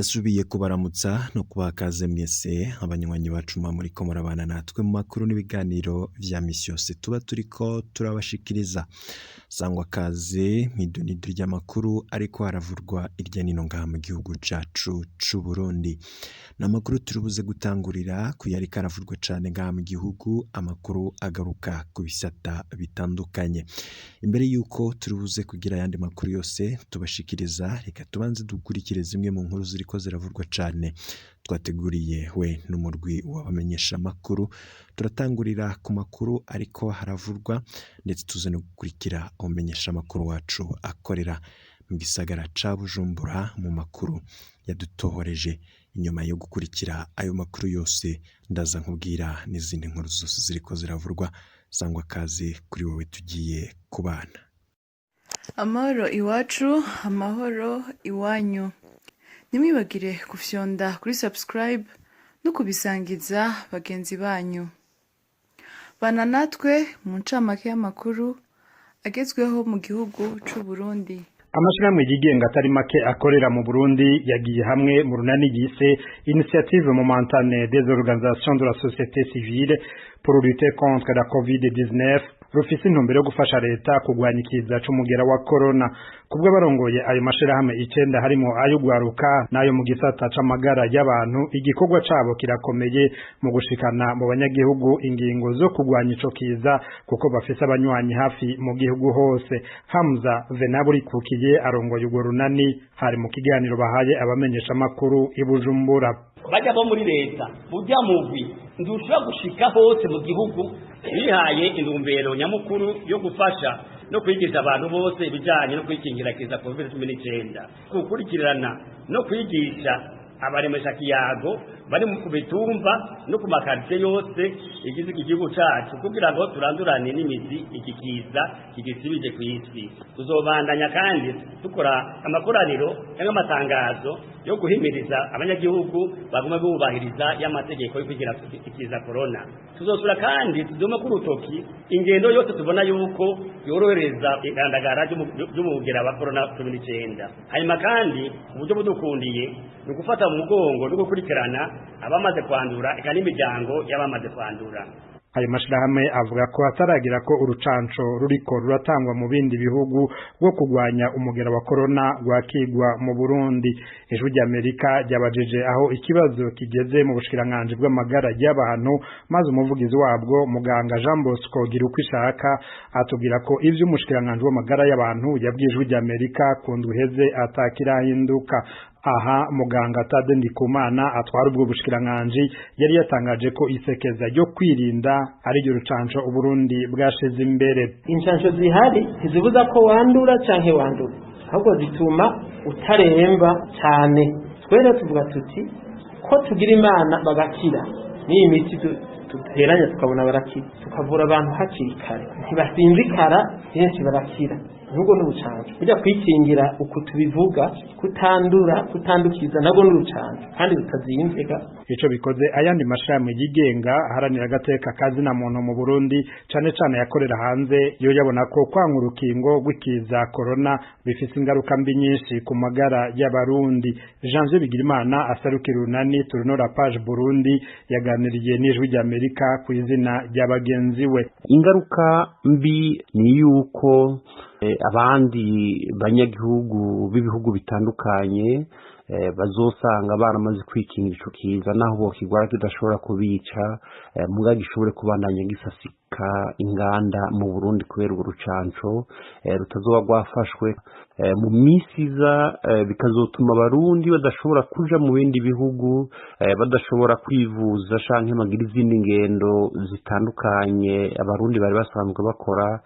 ndasubiye kubaramutsa no kubakaze mwese abanywanyi bacu muriko murabana natwe mu makuru n'ibiganiro vya misi yose tuba turiko turabashikiriza. Sangwa kaze mw'idonido ry'amakuru ariko haravurwa irya nino ngaha mu gihugu cacu c'u Burundi. N'amakuru turibuze gutangurira kuyariko aravurwa cane ngaha mu gihugu, amakuru agaruka ku bisata bitandukanye. Imbere yuko turibuze kugira ayandi makuru yose tubashikiriza, reka tubanze dukurikire zimwe mu nkuru ziriko ziravurwa cane twateguriye we n'umurwi w'abamenyesha makuru. Turatangurira ku makuru ariko haravurwa ndetse tuze no gukurikira umumenyesha makuru wacu akorera mu gisagara ca Bujumbura mu makuru yadutohoreje. Inyuma yo gukurikira ayo makuru yose ndaza nkubwira n'izindi nkuru zose ziriko ziravurwa. Sangwa kaze kuri wowe tugiye kubana. Amahoro iwacu, amahoro iwanyu. Nimwibagire kufyonda kuri subscribe no kubisangiza bagenzi banyu. Bana natwe mu ncamake y'amakuru agezweho mu gihugu c'u Burundi. Amashirahamwe yigenga atari make akorera mu Burundi yagiye hamwe mu runani yise Initiative Momentanée des Organisations de la Société Civile pour lutter contre la COVID-19, rufise intumbero yo gufasha leta kugwanya ikiza c'umugera wa corona. Kubwo barongoye ayo mashirahamwe 9 harimo ayo gwaruka nayo mu gisata c'amagara y'abantu, igikorwa cabo kirakomeye mu gushikana mu banyagihugu ingingo zo kugwanya ico kiza kuko bafise abanywanyi hafi mu gihugu hose. Hamza Venaburi Kukiye arongoye urwo runani hari mu kiganiro bahaye abamenyesha makuru i Bujumbura. Bajya bo muri leta burya mugwi ndushobora gushika hose mu gihugu bihaye intumbero nyamukuru yo gufasha no kwigisha abantu bose ibijanye no kwikingira kiza COVID-19, gukurikirana no kwigisha abaremesha kiyago bari mu bitumba no ku makartie yose igize igihugu cacu kugira ngo turandurane n'imizi ikikiza kigisibije kw'isi. Tuzobandanya kandi dukora amakoraniro n'amatangazo yo guhimiriza abanyagihugu bagume bubahiriza y'amategeko yo kugira ikiza corona. Tuzosura kandi tudume ku rutoki ingendo yose tubona yuko yorohereza igandagara ry'umugera wa COVID-19. Hanyuma kandi uburyo budukundiye no gufata mu mugongo no gukurikirana abamaze kwandura eka n'imiryango y'abamaze kwandura. Ayo mashirahamwe avuga ko hataragira ko urucanco ruriko ruratangwa mu bindi bihugu rwo kugwanya umugera wa corona rwakigwa mu Burundi. Ijwi ry'Amerika ryabajije aho ikibazo kigeze mu bushikiranganje bw'amagara y'abantu, maze umuvugizi wabwo muganga Jean Bosco Girukwishaka atubwira ko ivyo umushikiranganje w'amagara y'abantu yabwiye Ijwi ry'Amerika ku ndwi iheze atakirahinduka. Aha muganga Tade Ndikumana atwara ubwo bushikiranganje yari yatangaje ko isekeza ryo kwirinda ari ryo rucanco Uburundi bwashize imbere. Incanco zihari ntizibuza ko wandura canke wandura, ahubwo zituma utaremba cyane. Twere tuvuga tuti ko tugira Imana bagakira, n'iyi miti duteranya tukabona barakira, tukavura abantu hakiri kare ntibasinzikara, benshi barakira. Nugo n'urucanco burya kwikingira uko tubivuga, kutandura kutandukiza nago n'urucanco kandi rutazimvega. Ico bikoze ayandi mashirahamwe yigenga haranira agateka kazi na muntu mu Burundi cane cane yakorera hanze yo yabona ko kwanga urukingo rw'ikiza corona bifise ingaruka mbi nyinshi ku magara y'abarundi. Janvier Bigirimana asarukira urunani Turunora Page Burundi yaganiriye n'Ijwi ry'Amerika ku izina ry'abagenzi we. Ingaruka mbi ni yuko abandi banyagihugu b'ibihugu bitandukanye bazosanga baramaze kwikingira ico kiza naho bokigwara kidashobora kubica, muga gishobore kubandanya gisasika inganda mu Burundi kubera urucanco rutazoba rwafashwe mu misiza, bikazotuma abarundi badashobora kuja mu bindi bihugu, badashobora kwivuza canke bagira izindi ngendo zitandukanye abarundi bari basanzwe bakora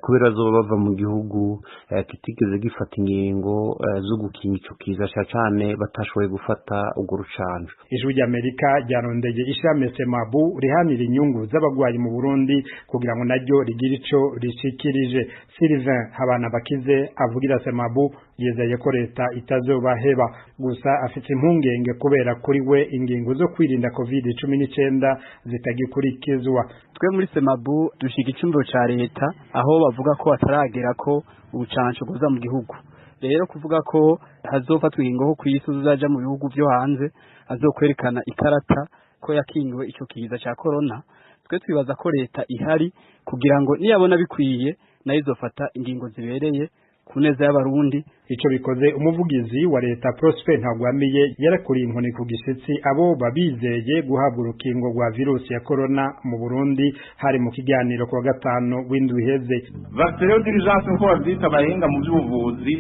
kubera bazoba bava mu gihugu kitigeze gifata ingingo zo gukinga ico kiza cane batashoboye gufata urwo rucanco. Ijwi ry'Amerika ryarondeye ishami Semabu rihanira inyungu z'abagwayi mu Burundi kugira ngo naryo rigire ico rishikirije. Sylvain Habanabakize avugira Semabu yizeye ko leta itazobaheba, gusa afite impungenge kubera kuri we ingingo zo kwirinda COVID-19 zitagikurikizwa. Twe muri Semabu dushika icyumviro ca leta aho bavuga ko ataragera ko ubucanco buza mu gihugu. rero kuvuga ko hazofatwa ingingo ku isi uzaja mu bihugu byo hanze azokwerekana ikarata ko yakingiwe ico kiza ca corona, twe twibaza ko leta ihari kugira ngo niyabona bikwiye nayo izofata ingingo zibereye ku neza y'abarundi. Ico bikoze umuvugizi wa leta Prosper Ntagwamiye yarakuriye inkoni ku gishitsi abo babizeye guhabwa urukingo rwa virusi ya corona mu Burundi hari mu kiganiro ku wa gatanu w'indwi iheze. Vaccine d'urgence nko bavyita abahinga mu by'ubuvuzi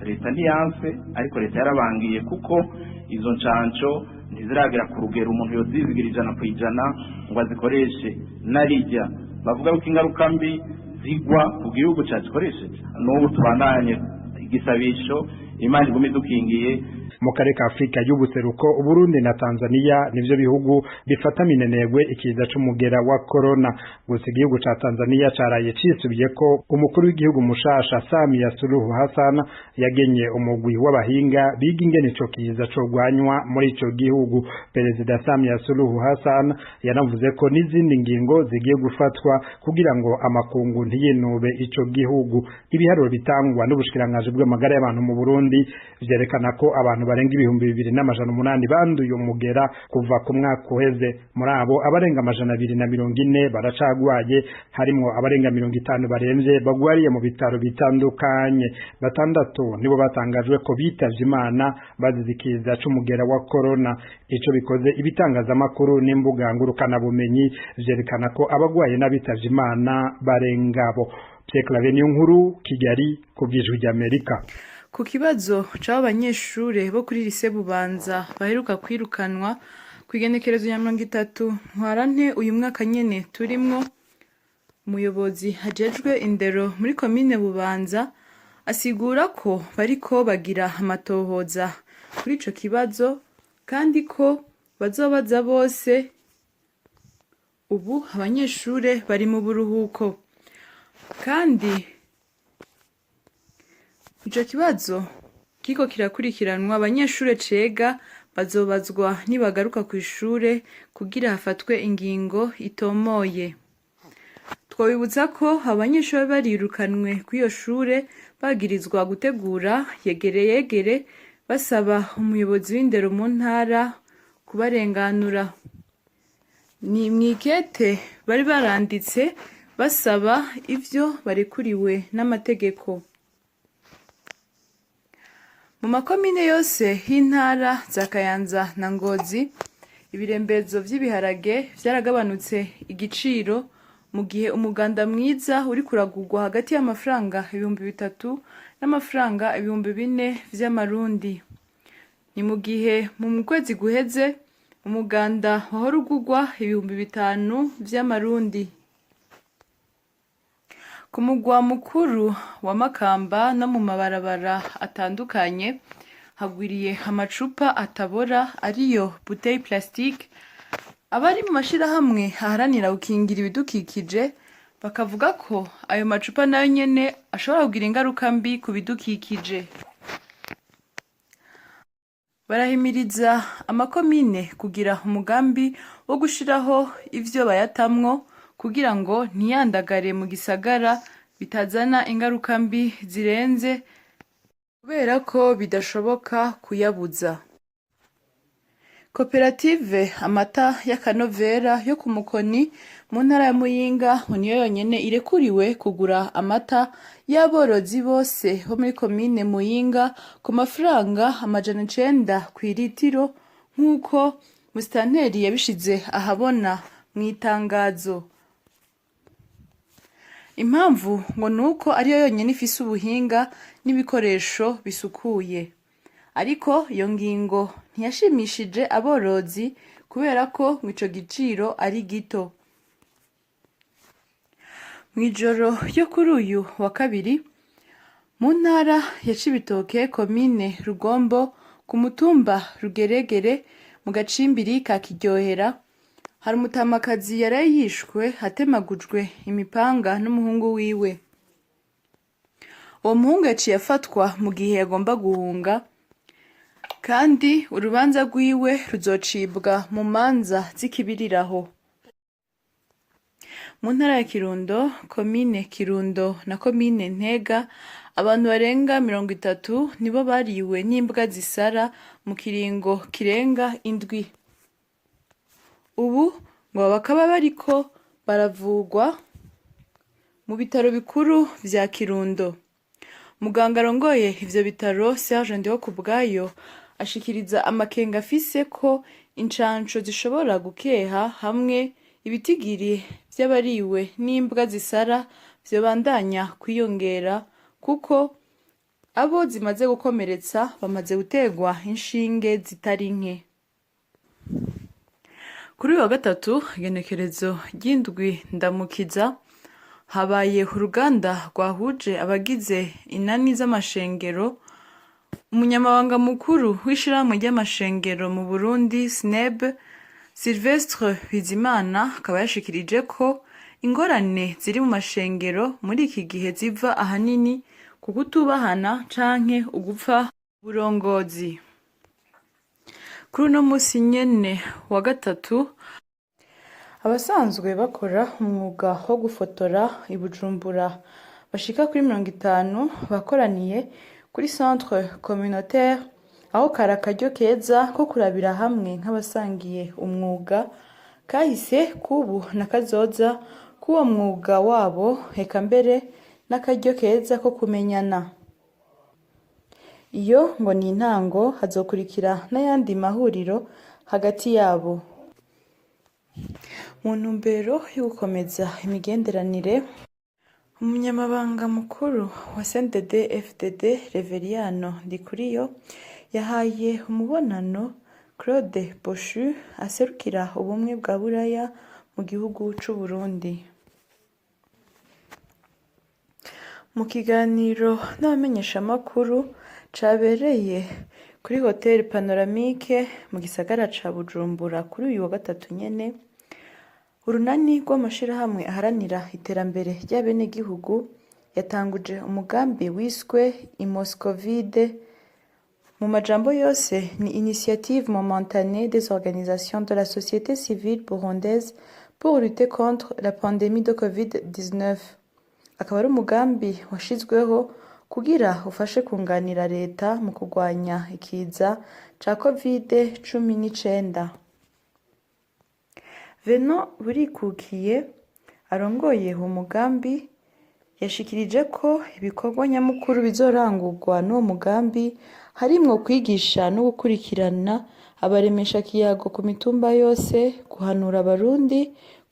leta ntiyanse, ariko leta yarabangiye kuko izo ncanco ntiziragera ku rugero umuntu yozizigira 100% ngo azikoreshe narijya bavuga ko ingaruka mbi zigwa ku gihugu cyazikoresheje. N'ubu tubandanye igisabisho Imana igume dukingiye. Mu karere ka Afrika y'ubuseruko Uburundi na Tanzania nivyo bihugu bifata minenegwe ikiza c'umugera wa corona. Gusa igihugu ca Tanzania caraye cisubiye ko umukuru w'igihugu mushasha Samia Suluhu Hassan yagenye umugwi w'abahinga biga ingene ico kiza cogwanywa muri ico gihugu. Perezida Samia Suluhu Hassan yanavuze ko n'izindi ngingo zigiye gufatwa kugira ngo amakungu ntiyinube ico gihugu. Ibiharuro bitangwa n'ubushikirangaje bw'amagara y'abantu mu Burundi vyerekana ko abantu barenga 2,800 banduye umugera kuva ku mwaka uheze. Muri abo abarenga 240 baracagwaye, harimo abarenga 50 baremvye bagwariye mu bitaro bitandukanye. 6 nibo batangajwe ko bitavye Imana bazizikiza c'umugera wa corona. Ico bikoze ibitangazamakuru n'imbuga ngurukana bumenyi vyerekana ko abagwaye n'abitavye Imana barengabo. Pierre Claver Niyonkuru, Kigali, ku bw'Ijwi ry'Amerika. Ku kibazo c'abanyeshure bo kuri lycée Bubanza baheruka kwirukanwa kwigenekerezo ya 30 ntwarante uyu mwaka nyene turimwo, umuyobozi hajejwe indero muri komine Bubanza asigura ko bariko bagira amatohoza kuri ico kibazo kandi ko bazobaza bose. Ubu abanyeshure bari mu buruhuko kandi ico kibazo kiko kirakurikiranwa. Abanyeshure cega bazobazwa nibagaruka ku ishure kugira hafatwe ingingo itomoye. Twabibutsa ko abanyeshure barirukanwe kw'iyo shure bagirizwa gutegura yegere basaba umuyobozi w'indero mu ntara kubarenganura. Ni mwikete bari baranditse basaba ivyo barekuriwe n'amategeko. Mu makomine yose y'intara za Kayanza na Ngozi ibirembezo vy'ibiharage vyaragabanutse igiciro, mu gihe umuganda mwiza uri kuragurwa hagati y'amafaranga 3,000 n'amafaranga 4,000 vy'amarundi. Ni mu gihe mu kwezi guheze umuganda wahora ugurwa 5,000 vy'amarundi. Ku mugwa mukuru wa Makamba no mu mabarabara atandukanye hagwiriye amacupa atabora ariyo bouteille plastique. Abari mu mashirahamwe aharanira gukingira ibidukikije bakavuga ko ayo macupa nayo nyene ashobora kugira ingaruka mbi ku bidukikije. Barahimiriza amakomine kugira umugambi wo gushiraho ivyo bayatamwo kugira ngo ntiyandagare mu gisagara bitazana ingaruka mbi zirenze kubera ko bidashoboka kuyabuza. Koperative amata y'akanovera yo ku Mukoni mu ntara ya Muyinga niyo yonyene irekuriwe kugura amata y'aborozi bose bo muri komine Muyinga ku mafaranga 900 kw'iritiro nk'uko musitanteri yabishize ahabona mu itangazo. Impamvu ngo nuko ariyo yonyene ifise ubuhinga n'ibikoresho bisukuye. Ariko iyo ngingo ntiyashimishije aborozi kubera ko ico giciro ari gito. Mwijoro yo kuri uyu wa kabiri mu ntara ya Cibitoke komine Rugombo ku mutumba Rugeregere mu gacimbiri ka Kiryohera hari umutamakazi yaraye yishwe hatemagujwe imipanga n'umuhungu wiwe. Uwo muhungu yaciye afatwa mu gihe yagomba guhunga kandi urubanza rwiwe ruzocibwa mu manza z'ikibiriraho. Mu ntara ya Kirundo, komine Kirundo na komine Ntega abantu barenga 30 nibo bariwe n'imbwa zisara mu kiringo kirenga indwi. Ubu ngo bakaba bariko baravugwa mu bitaro bikuru vya Kirundo. Muganga arongoye ivyo bitaro Serge Ndihokubwayo ashikiriza amakenga afise ko incanco zishobora gukeha hamwe ibitigiri vy'abariwe n'imbwa zisara vyobandanya kwiyongera kuko abo zimaze gukomeretsa bamaze gutegwa inshinge zitari nke. Kuri wa gatatu igenekerezo ry'indwi ndamukiza habaye uruganda rwahuje abagize inani z'amashengero. Umunyamabanga mukuru w'ishirahamwe ry'amashengero mu Burundi SNEB Sylvestre Bizimana akaba yashikirije ko ingorane ziri mu mashengero muri iki gihe ziva ahanini ku kutubahana canke ugupfa burongozi. Kuri uno musi nyene wa gatatu abasanzwe bakora umwuga wo gufotora i Bujumbura bashika kuri 50 bakoraniye kuri centre communautaire aho karakaryo keza ko kurabira hamwe nk'abasangiye umwuga kahise kubu na kazoza kuwo mwuga wabo heka mbere n'akaryo keza ko kumenyana. Iyo ngo ni intango hazokurikira n'ayandi mahuriro hagati yabo. Mu ntumbero yo gukomeza imigenderanire, umunyamabanga mukuru wa CNDD FDD Reveriyano Ndikuriyo yahaye umubonano Claude Boshu aserukira ubumwe bwa Buraya mu gihugu c'u Burundi. Mu kiganiro n'abamenyeshamakuru cabereye kuri Hotel Panoramique mu gisagara ca Bujumbura kuri uyu wa gatatu nyene, urunani rw'amashirahamwe aharanira iterambere ry'abenegihugu yatanguje umugambi wiswe Imoscovide. Mu majambo yose ni initiative momentanée des organisations de la société civile burundaise pour lutter contre la pandémie de Covid-19. Akaba ari umugambi washizweho kugira ufashe kunganira leta mu kurwanya ikiza ca Covid-19. Veno Burikukiye arongoye uwo mugambi yashikirije ko ibikorwa nyamukuru bizorangurwa n'uwo mugambi harimwo kwigisha no gukurikirana abaremesha kiyago ku mitumba yose, guhanura abarundi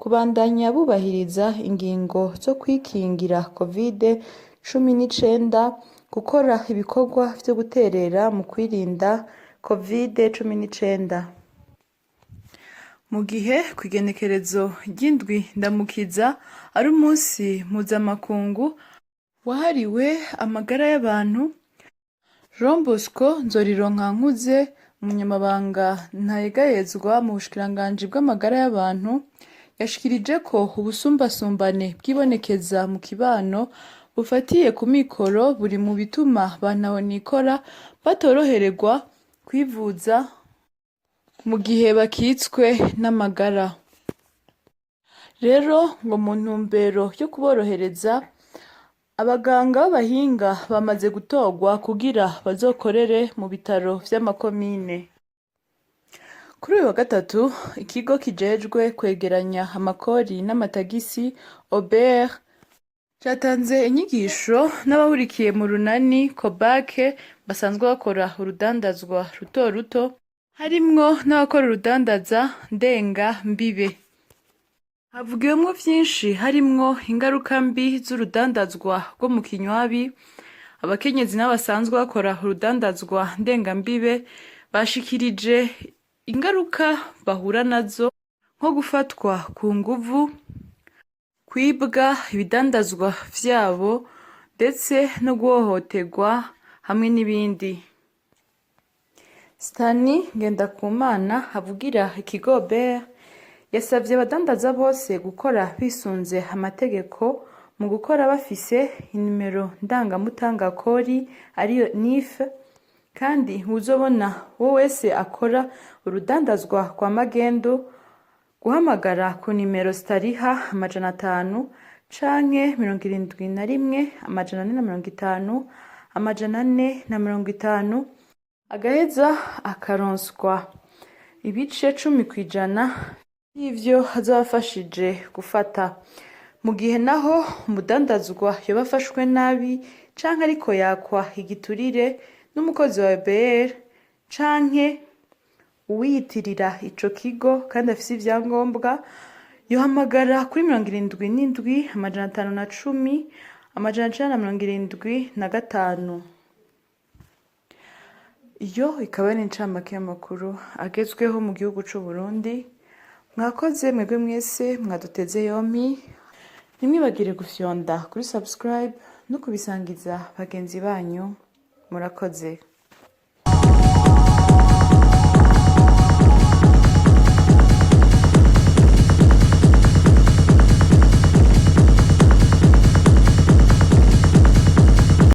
kubandanya bubahiriza ingingo zo kwikingira Covid-19, gukora ibikorwa vyo guterera mu kwirinda Covid-19. Mu gihe kw'igenekerezo ry'indwi ndamukiza ari umunsi mpuzamakungu wahariwe amagara y'abantu, Jean Bosco Nzorironkankuze, umunyamabanga ntayegayezwa mu bushikiranganji bw'amagara y'abantu, yashikirije ko ubusumbasumbane bwibonekeza mu kibano bufatiye ku mikoro buri mu bituma banahonikora batorohererwa kwivuza mu gihe bakitswe n'amagara. Rero ngo mu ntumbero yo kuborohereza, abaganga b'abahinga bamaze gutorwa kugira bazokorere mu bitaro vy'amakomine. Kuri uyu wa gatatu, ikigo kijejwe kwegeranya amakori n'amatagisi OBR catanze inyigisho n'abahurikiye mu runani Kobake basanzwe bakora urudandazwa ruto ruto, harimwo n'abakora urudandaza ndenga mbibe. Havugiwemwo vyinshi, harimwo ingaruka mbi z'urudandazwa rwo mu kinywabi. Abakenyezi n'abasanzwe bakora urudandazwa ndengambibe bashikirije ingaruka bahura nazo nko gufatwa ku nguvu, kwibwa ibidandazwa vyabo ndetse no guhohoterwa hamwe n'ibindi. Stani Ngendakumana avugira ikigo OBR yasavye abadandaza bose gukora bisunze amategeko mu gukora bafise inimero ndangamutangakori ariyo NIF, kandi uzobona wowe wese akora urudandazwa kwa magendo guhamagara ku nimero zitariha 500 canke 71 amajana 450 amajana 450 agaheza akaronswa ibice 10% y'ivyo hazabafashije gufata. Mu gihe naho umudandazwa yabafashwe nabi canke ariko yakwa igiturire n'umukozi wa BR canke uwiyitirira ico kigo kandi afise ivyangombwa, yohamagara kuri 77 amajana 510 amajana 975. Iyo ikaba ari incamake y'amakuru agezweho mu gihugu c'u Burundi. Mwakoze mwebwe mwese mwaduteze yompi, ntimwibagire gufyonda kuri subscribe no kubisangiza bagenzi banyu. Murakoze.